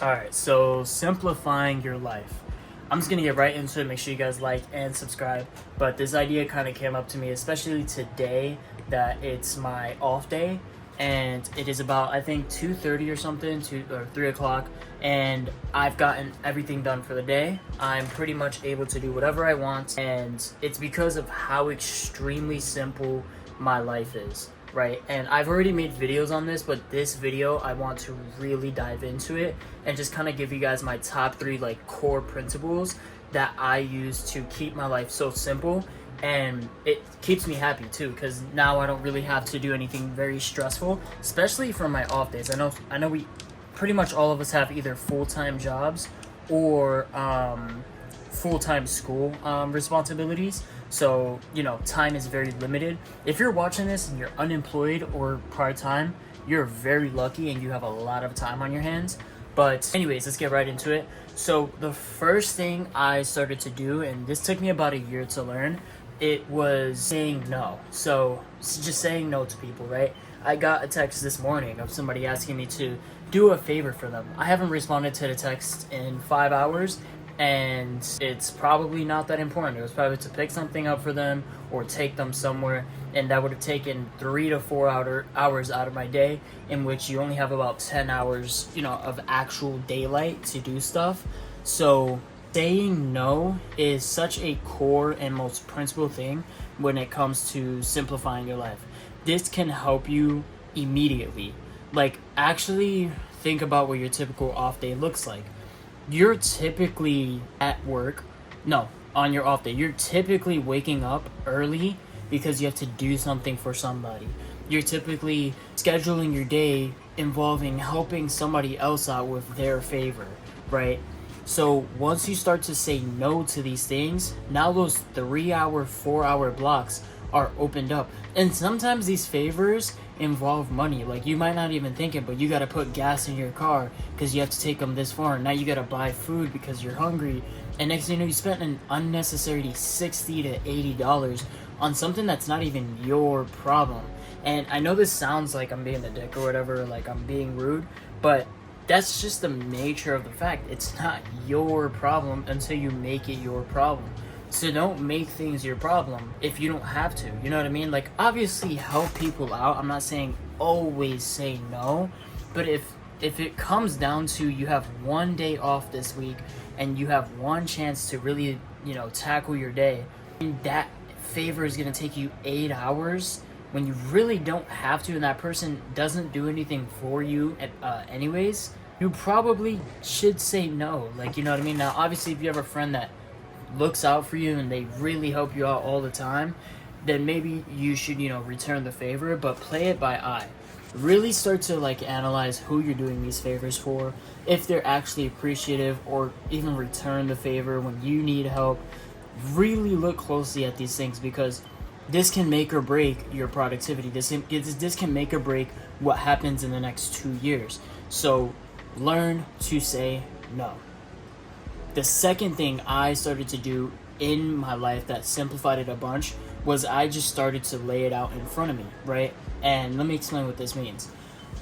Alright, so simplifying your life. I'm just gonna get right into it. Make sure you guys like and subscribe. But this idea kind of came up to me, especially today that it's my off day, and it is about I think 2:30 or something, 3 o'clock, and I've gotten everything done for the day. I'm pretty much able to do whatever I want, and it's because of how extremely simple my life is. Right, and I've already made videos on this, but this video I want to really dive into it and just kind of give you guys my top 3 like core principles that I use to keep my life so simple, and it keeps me happy too, because now I don't really have to do anything very stressful, especially for my off days. I know we pretty much all of us have either full-time jobs or full-time school responsibilities, so time is very limited. If you're watching this and you're unemployed or part-time, you're very lucky and you have a lot of time on your hands. But anyways, let's get right into it. So the first thing I started to do, and this took me about a year to learn, it was saying no. So just saying no to people, right? I got a text this morning of somebody asking me to do a favor for them. I haven't responded to the text in 5 hours, and it's probably not that important. It was probably to pick something up for them or take them somewhere, and that would have taken 3 to 4 hours out of my day, in which you only have about 10 hours of actual daylight to do stuff. So saying no is such a core and most principal thing when it comes to simplifying your life. This can help you immediately. Like, actually think about what your typical off day looks like. You're typically at work, on your off day, you're typically waking up early because you have to do something for somebody. You're typically scheduling your day involving helping somebody else out with their favor, right? So once you start to say no to these things, now those 3-hour, 4-hour blocks are opened up. And sometimes these favors involve money. Like, you might not even think it, but you got to put gas in your car because you have to take them this far. Now you got to buy food because you're hungry. And next thing you know, you spent an unnecessary $60 to $80 on something that's not even your problem. And I know this sounds like I'm being a dick or whatever, like I'm being rude, but that's just the nature of the fact. It's not your problem until you make it your problem. So don't make things your problem if you don't have to. You know what I mean? Like, obviously help people out. I'm not saying always say no, but if it comes down to you have one day off this week and you have one chance to really, tackle your day, and that favor is going to take you 8 hours when you really don't have to, and that person doesn't do anything for you anyways, you probably should say no. Like, you know what I mean? Now, obviously, if you have a friend that looks out for you and they really help you out all the time, then maybe you should return the favor, but play it by eye. Really start to analyze who you're doing these favors for, if they're actually appreciative, or even return the favor when you need help. Really look closely at these things, because this can make or break your productivity. This can make or break what happens in the next 2 years. So learn to say no. The second thing I started to do in my life that simplified it a bunch was I just started to lay it out in front of me, right? And let me explain what this means.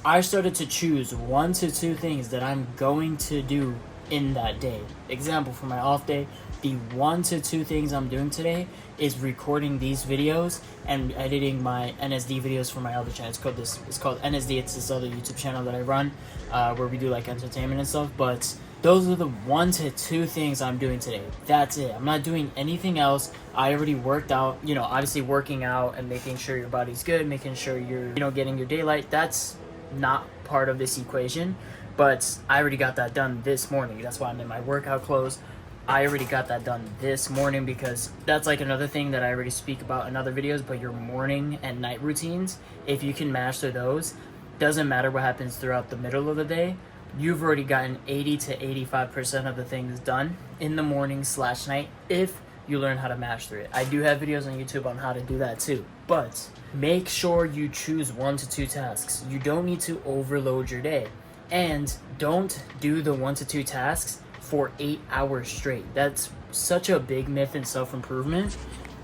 I started to choose 1 to 2 things that I'm going to do in that day. Example, for my off day, the 1 to 2 things I'm doing today is recording these videos and editing my NSD videos for my other channel. It's called NSD. It's this other YouTube channel that I run where we do entertainment and stuff. But those are the 1 to 2 things I'm doing today. That's it. I'm not doing anything else. I already worked out, obviously working out and making sure your body's good, making sure you're, getting your daylight. That's not part of this equation, but I already got that done this morning. That's why I'm in my workout clothes. I already got that done this morning, because that's another thing that I already speak about in other videos, but your morning and night routines, if you can master those, doesn't matter what happens throughout the middle of the day, you've already gotten 80 to 85% of the things done in the morning/night if you learn how to master it. I do have videos on YouTube on how to do that too, but make sure you choose 1 to 2 tasks. You don't need to overload your day, and don't do the 1 to 2 tasks for 8 hours straight. That's such a big myth in self-improvement.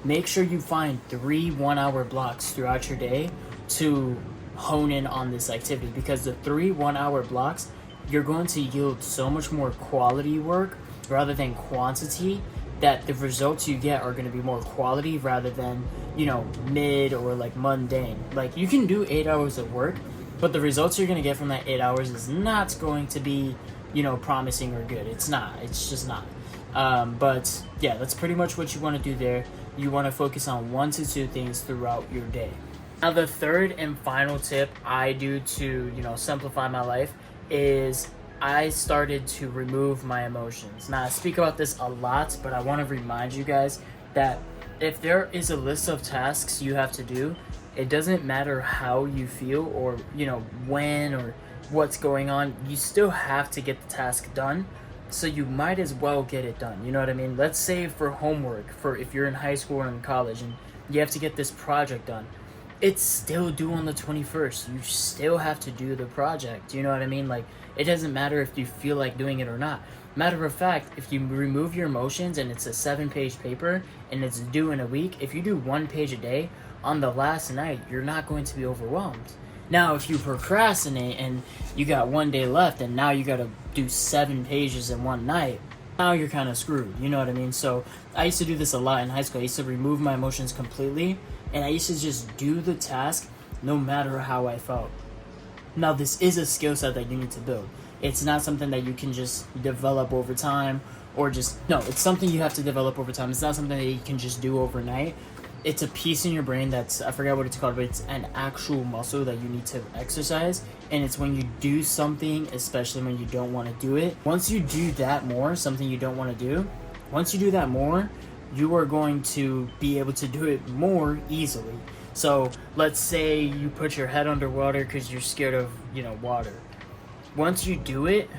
Make sure you find 3 1-hour blocks throughout your day to hone in on this activity, because the 3 1-hour blocks you're going to yield so much more quality work rather than quantity, that the results you get are going to be more quality rather than, mid or like mundane. Like, you can do 8 hours of work, but the results you're going to get from that 8 hours is not going to be, promising or good. It's not. It's just not. But yeah, that's pretty much what you want to do there. You want to focus on 1 to 2 things throughout your day. Now, the third and final tip I do to, simplify my life is I started to remove my emotions. Now, I speak about this a lot, but I want to remind you guys that if there is a list of tasks you have to do, it doesn't matter how you feel or, when or what's going on, you still have to get the task done. So you might as well get it done. You know what I mean? Let's say for homework, for if you're in high school or in college and you have to get this project done, it's still due on the 21st. You still have to do the project. You know what I mean? Like, it doesn't matter if you feel like doing it or not. Matter of fact, if you remove your emotions and it's a 7-page paper and it's due in a week, if you do 1 page a day, on the last night, you're not going to be overwhelmed. Now, if you procrastinate and you got 1 day left and now you got to do 7 pages in one night, now you're kind of screwed. You know what I mean? So I used to do this a lot in high school. I used to remove my emotions completely, and I used to just do the task no matter how I felt. Now, this is a skill set that you need to build. It's not something that you can just develop over time or it's something you have to develop over time. It's not something that you can just do overnight. It's a piece in your brain that's, I forgot what it's called, but it's an actual muscle that you need to exercise. And it's when you do something, especially when you don't want to do it. Once you do that more, something you don't want to do, once you do that more, you are going to be able to do it more easily. So let's say you put your head underwater because you're scared of, water. Once you do it,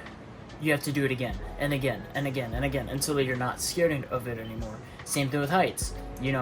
you have to do it again and again and again and again until you're not scared of it anymore. Same thing with heights. You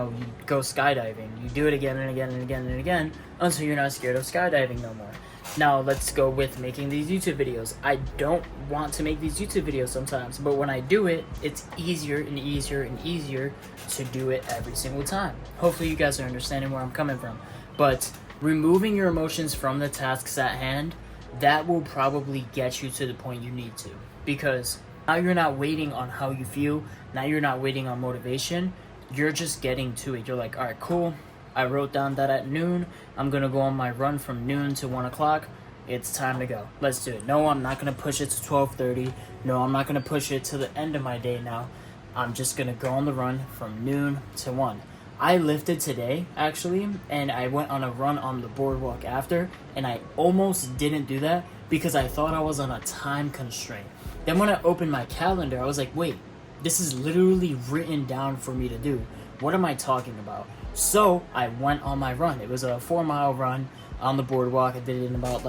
go skydiving. You do it again and again and again and again until you're not scared of skydiving no more. Now, let's go with making these YouTube videos. I don't want to make these YouTube videos sometimes, but when I do it, it's easier and easier and easier to do it every single time. Hopefully you guys are understanding where I'm coming from. But removing your emotions from the tasks at hand, that will probably get you to the point you need to. Because now you're not waiting on how you feel. Now you're not waiting on motivation. You're just getting to it. You're like, all right, cool. I wrote down that at noon, I'm going to go on my run from noon to 1 o'clock. It's time to go. Let's do it. No, I'm not going to push it to 12:30. No, I'm not going to push it to the end of my day now. I'm just going to go on the run from noon to 1. I lifted today, actually, and I went on a run on the boardwalk after, and I almost didn't do that because I thought I was on a time constraint. Then when I opened my calendar, I was like, wait, this is literally written down for me to do. What am I talking about? So I went on my run. It was a 4-mile run on the boardwalk. I did it in about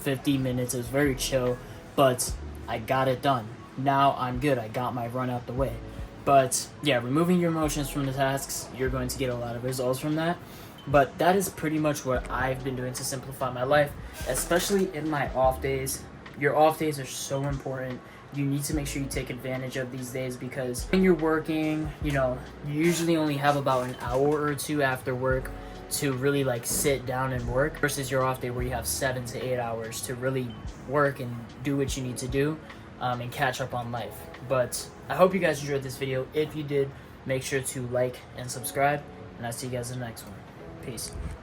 50 minutes. It was very chill, but I got it done. Now I'm good. I got my run out the way. But yeah, removing your emotions from the tasks, you're going to get a lot of results from that. But that is pretty much what I've been doing to simplify my life, especially in my off days. Your off days are so important. You need to make sure you take advantage of these days because when you're working, you usually only have about an hour or 2 after work to really sit down and work versus your off day where you have 7 to 8 hours to really work and do what you need to do and catch up on life. But I hope you guys enjoyed this video. If you did, make sure to like and subscribe, and I'll see you guys in the next one. Peace.